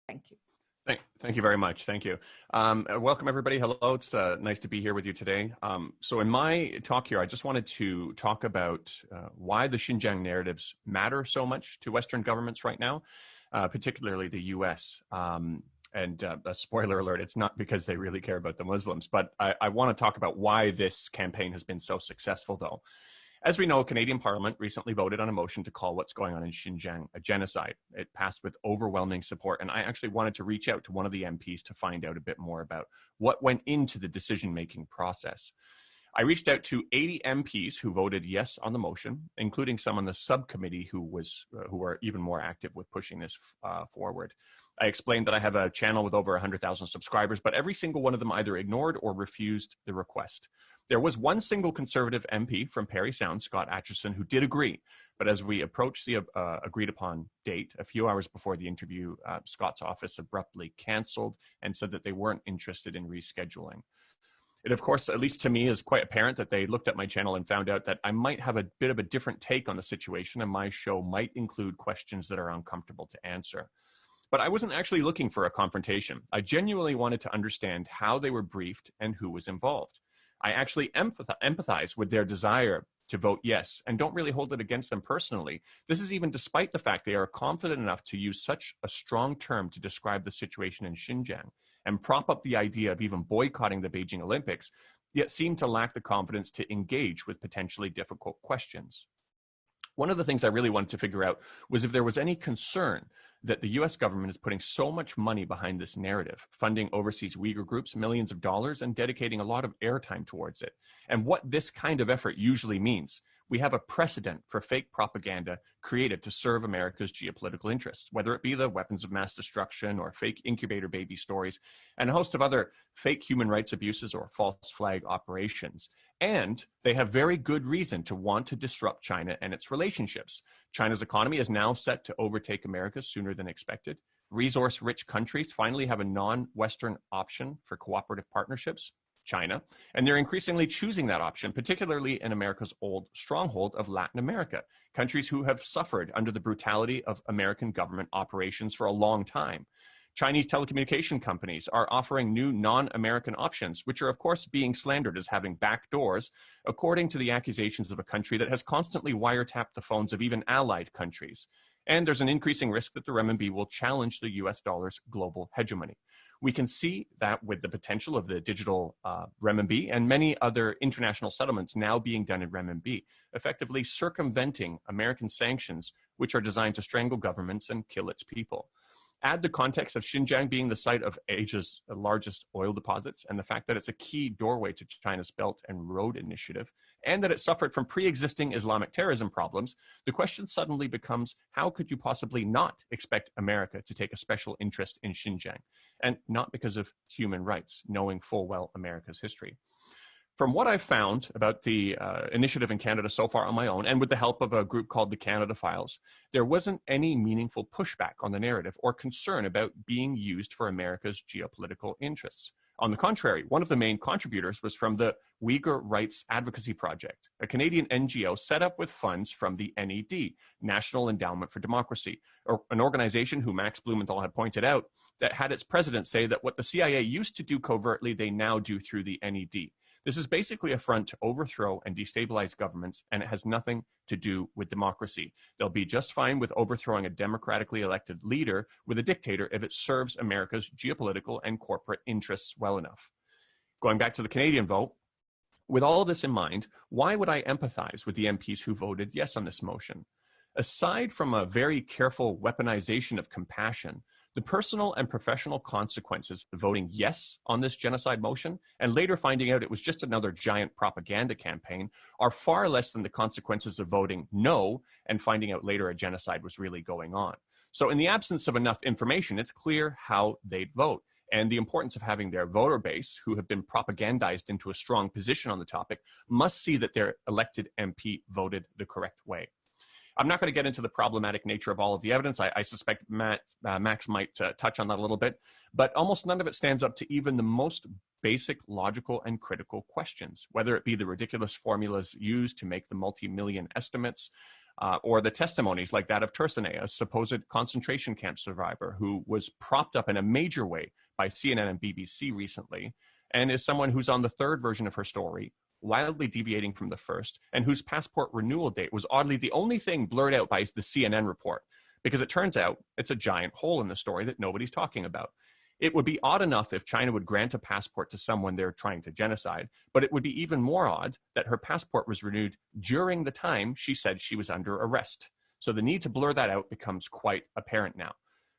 Thank you. Thank you very much. Thank you. Welcome, everybody. Hello. It's nice to be here with you today. So in my talk here, I just wanted to talk about why the Xinjiang narratives matter so much to Western governments right now, particularly the U.S. And a spoiler alert, it's not because they really care about the Muslims, but I want to talk about why this campaign has been so successful, though. As we know, Canadian Parliament recently voted on a motion to call what's going on in Xinjiang a genocide. It passed with overwhelming support, and I actually wanted to reach out to one of the MPs to find out a bit more about what went into the decision-making process. I reached out to 80 MPs who voted yes on the motion, including some on the subcommittee who were even more active with pushing this forward. I explained that I have a channel with over 100,000 subscribers, but every single one of them either ignored or refused the request. There was one single Conservative MP from Parry Sound, Scott Atchison, who did agree. But as we approached the agreed upon date, a few hours before the interview, Scott's office abruptly canceled and said that they weren't interested in rescheduling. It, of course, at least to me, is quite apparent that they looked at my channel and found out that I might have a bit of a different take on the situation, and my show might include questions that are uncomfortable to answer. But I wasn't actually looking for a confrontation. I genuinely wanted to understand how they were briefed and who was involved. I actually empathize with their desire to vote yes and don't really hold it against them personally. This is even despite the fact they are confident enough to use such a strong term to describe the situation in Xinjiang and prop up the idea of even boycotting the Beijing Olympics, yet seem to lack the confidence to engage with potentially difficult questions. One of the things I really wanted to figure out was if there was any concern that the US government is putting so much money behind this narrative, funding overseas Uyghur groups millions of dollars and dedicating a lot of airtime towards it, and what this kind of effort usually means. We have a precedent for fake propaganda created to serve America's geopolitical interests, whether it be the weapons of mass destruction or fake incubator baby stories, and a host of other fake human rights abuses or false flag operations. And they have very good reason to want to disrupt China and its relationships. China's economy is now set to overtake America's sooner than expected. Resource-rich countries finally have a non-Western option for cooperative partnerships, China, and they're increasingly choosing that option, particularly in America's old stronghold of Latin America, countries who have suffered under the brutality of American government operations for a long time. Chinese telecommunication companies are offering new non-American options, which are, of course, being slandered as having back doors, according to the accusations of a country that has constantly wiretapped the phones of even allied countries. And there's an increasing risk that the renminbi will challenge the US dollar's global hegemony. We can see that with the potential of the digital renminbi and many other international settlements now being done in renminbi, effectively circumventing American sanctions, which are designed to strangle governments and kill its people. Add the context of Xinjiang being the site of Asia's largest oil deposits and the fact that it's a key doorway to China's Belt and Road Initiative, and that it suffered from pre-existing Islamic terrorism problems, the question suddenly becomes, how could you possibly not expect America to take a special interest in Xinjiang? And not because of human rights, knowing full well America's history. From what I've found about the initiative in Canada so far on my own, and with the help of a group called the Canada Files, there wasn't any meaningful pushback on the narrative or concern about being used for America's geopolitical interests. On the contrary, one of the main contributors was from the Uyghur Rights Advocacy Project, a Canadian NGO set up with funds from the NED, National Endowment for Democracy, or an organization who Max Blumenthal had pointed out that had its president say that what the CIA used to do covertly, they now do through the NED. This is basically a front to overthrow and destabilize governments, and it has nothing to do with democracy. They'll be just fine with overthrowing a democratically elected leader with a dictator if it serves America's geopolitical and corporate interests well enough. Going back to the Canadian vote, with all of this in mind, why would I empathize with the MPs who voted yes on this motion? Aside from a very careful weaponization of compassion, the personal and professional consequences of voting yes on this genocide motion and later finding out it was just another giant propaganda campaign are far less than the consequences of voting no and finding out later a genocide was really going on. So in the absence of enough information, it's clear how they'd vote. And the importance of having their voter base, who have been propagandized into a strong position on the topic, must see that their elected MP voted the correct way. I'm not going to get into the problematic nature of all of the evidence. I suspect Max might touch on that a little bit, but almost none of it stands up to even the most basic, logical, and critical questions, whether it be the ridiculous formulas used to make the multi-million estimates, or the testimonies like that of Tursane, a supposed concentration camp survivor who was propped up in a major way by CNN and BBC recently, and is someone who's on the third version of her story, wildly deviating from the first, and whose passport renewal date was oddly the only thing blurred out by the CNN report, because it turns out it's a giant hole in the story that nobody's talking about. It would be odd enough if China would grant a passport to someone they're trying to genocide, but it would be even more odd that her passport was renewed during the time she said she was under arrest. So the need to blur that out becomes quite apparent now.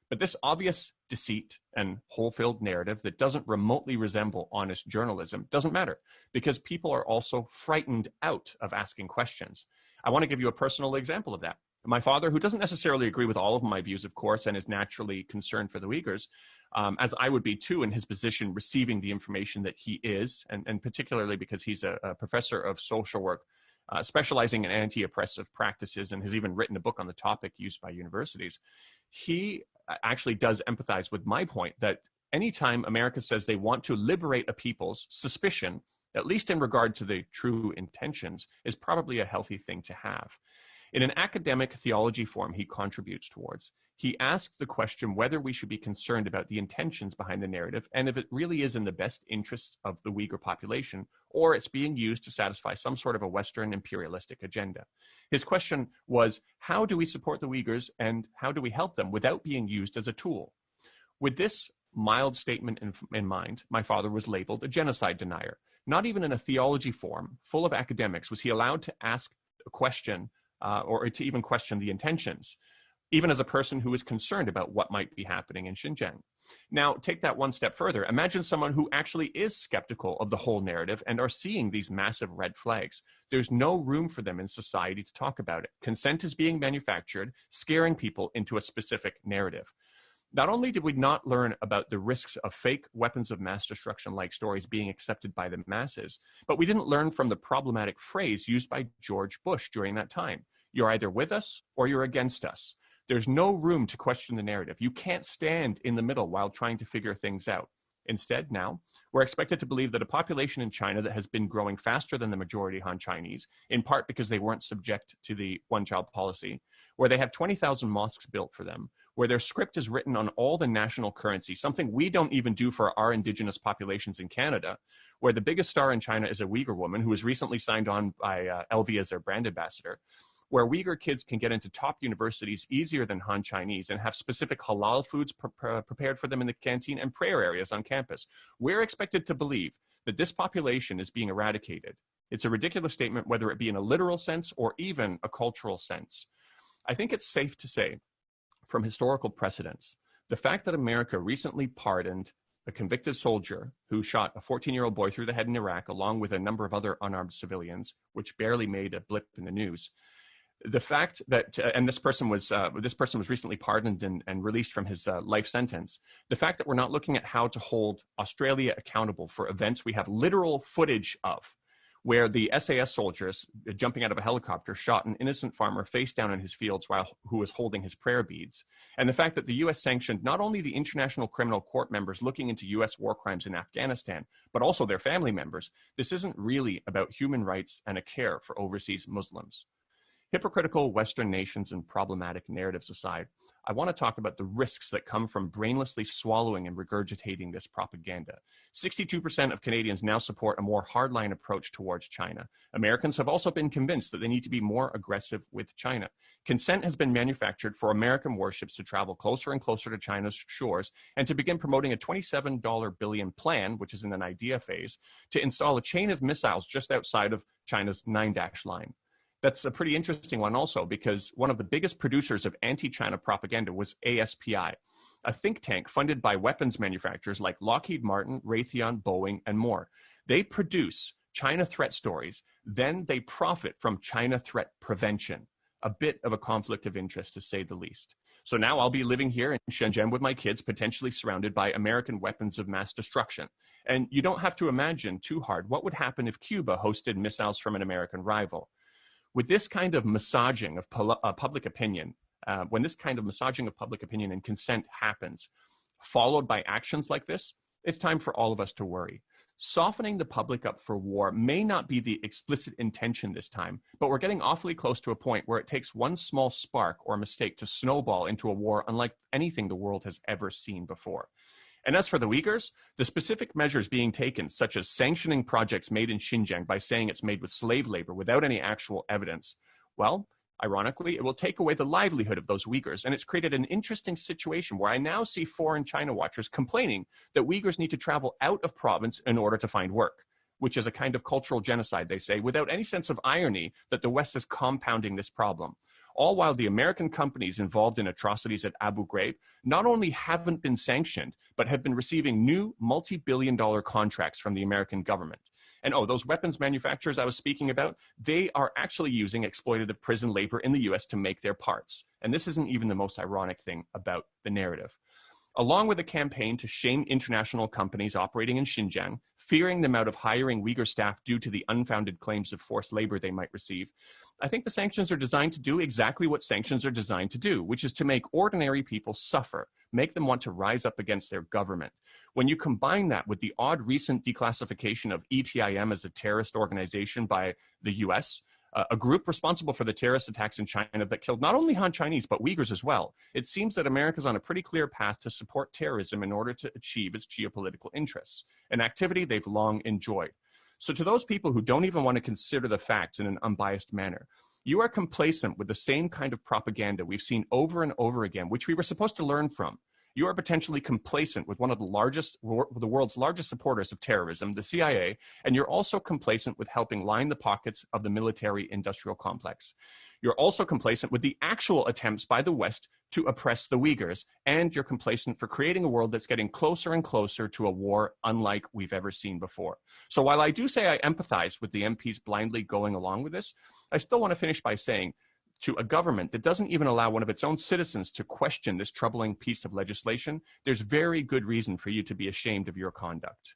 But this obvious deceit and hole-filled narrative that doesn't remotely resemble honest journalism doesn't matter, because people are also frightened out of asking questions. I want to give you a personal example of that. My father, who doesn't necessarily agree with all of my views, of course, and is naturally concerned for the Uyghurs, as I would be too in his position receiving the information that he is, and particularly because he's a professor of social work, specializing in anti-oppressive practices, and has even written a book on the topic used by universities. He actually does empathize with my point that anytime America says they want to liberate a people's suspicion, at least in regard to the true intentions, is probably a healthy thing to have. In an academic theology form he contributes towards, he asked the question whether we should be concerned about the intentions behind the narrative and if it really is in the best interests of the Uyghur population, or it's being used to satisfy some sort of a Western imperialistic agenda. His question was, how do we support the Uyghurs and how do we help them without being used as a tool? With this mild statement in mind, my father was labeled a genocide denier. Not even in a theology form full of academics was he allowed to ask a question or to even question the intentions, even as a person who is concerned about what might be happening in Xinjiang. Now, take that one step further. Imagine someone who actually is skeptical of the whole narrative and are seeing these massive red flags. There's no room for them in society to talk about it. Consent is being manufactured, scaring people into a specific narrative. Not only did we not learn about the risks of fake weapons of mass destruction-like stories being accepted by the masses, but we didn't learn from the problematic phrase used by George Bush during that time. You're either with us or you're against us. There's no room to question the narrative. You can't stand in the middle while trying to figure things out. Instead, now, we're expected to believe that a population in China that has been growing faster than the majority Han Chinese, in part because they weren't subject to the one-child policy, where they have 20,000 mosques built for them, where their script is written on all the national currency, something we don't even do for our indigenous populations in Canada, where the biggest star in China is a Uyghur woman who was recently signed on by LV as their brand ambassador, where Uyghur kids can get into top universities easier than Han Chinese and have specific halal foods prepared for them in the canteen and prayer areas on campus. We're expected to believe that this population is being eradicated. It's a ridiculous statement, whether it be in a literal sense or even a cultural sense. I think it's safe to say, from historical precedents, the fact that America recently pardoned a convicted soldier who shot a 14-year-old boy through the head in Iraq, along with a number of other unarmed civilians, which barely made a blip in the news. The fact that, and this person was recently pardoned and released from his life sentence. The fact that we're not looking at how to hold Australia accountable for events we have literal footage of, where the SAS soldiers jumping out of a helicopter shot an innocent farmer face down in his fields who was holding his prayer beads. And the fact that the U.S. sanctioned not only the International Criminal Court members looking into U.S. war crimes in Afghanistan, but also their family members. This isn't really about human rights and a care for overseas Muslims. Hypocritical Western nations and problematic narratives aside, I want to talk about the risks that come from brainlessly swallowing and regurgitating this propaganda. 62% of Canadians now support a more hardline approach towards China. Americans have also been convinced that they need to be more aggressive with China. Consent has been manufactured for American warships to travel closer and closer to China's shores and to begin promoting a $27 billion plan, which is in an idea phase, to install a chain of missiles just outside of China's 9-dash line. That's a pretty interesting one also, because one of the biggest producers of anti-China propaganda was ASPI, a think tank funded by weapons manufacturers like Lockheed Martin, Raytheon, Boeing, and more. They produce China threat stories, then they profit from China threat prevention. A bit of a conflict of interest, to say the least. So now I'll be living here in Shenzhen with my kids, potentially surrounded by American weapons of mass destruction. And you don't have to imagine too hard what would happen if Cuba hosted missiles from an American rival. With this kind of massaging of public opinion, when this kind of massaging of public opinion and consent happens, followed by actions like this, it's time for all of us to worry. Softening the public up for war may not be the explicit intention this time, but we're getting awfully close to a point where it takes one small spark or mistake to snowball into a war unlike anything the world has ever seen before. And as for the Uyghurs, the specific measures being taken, such as sanctioning projects made in Xinjiang by saying it's made with slave labor without any actual evidence, well, ironically, it will take away the livelihood of those Uyghurs, and it's created an interesting situation where I now see foreign China watchers complaining that Uyghurs need to travel out of province in order to find work, which is a kind of cultural genocide, they say, without any sense of irony that the West is compounding this problem. All while the American companies involved in atrocities at Abu Ghraib not only haven't been sanctioned, but have been receiving new multi-billion-dollar contracts from the American government. And those weapons manufacturers I was speaking about, they are actually using exploitative prison labor in the US to make their parts. And this isn't even the most ironic thing about the narrative. Along with a campaign to shame international companies operating in Xinjiang, fearing them out of hiring Uyghur staff due to the unfounded claims of forced labor they might receive, I think the sanctions are designed to do exactly what sanctions are designed to do, which is to make ordinary people suffer, make them want to rise up against their government. When you combine that with the odd recent declassification of ETIM as a terrorist organization by the US, a group responsible for the terrorist attacks in China that killed not only Han Chinese, but Uyghurs as well, it seems that America is on a pretty clear path to support terrorism in order to achieve its geopolitical interests, an activity they've long enjoyed. So to those people who don't even want to consider the facts in an unbiased manner, you are complacent with the same kind of propaganda we've seen over and over again, which we were supposed to learn from. You are potentially complacent with one of the world's largest supporters of terrorism, the CIA, and you're also complacent with helping line the pockets of the military-industrial complex. You're also complacent with the actual attempts by the West to oppress the Uyghurs, and you're complacent for creating a world that's getting closer and closer to a war unlike we've ever seen before. So while I do say I empathize with the MPs blindly going along with this, I still want to finish by saying, to a government that doesn't even allow one of its own citizens to question this troubling piece of legislation, there's very good reason for you to be ashamed of your conduct.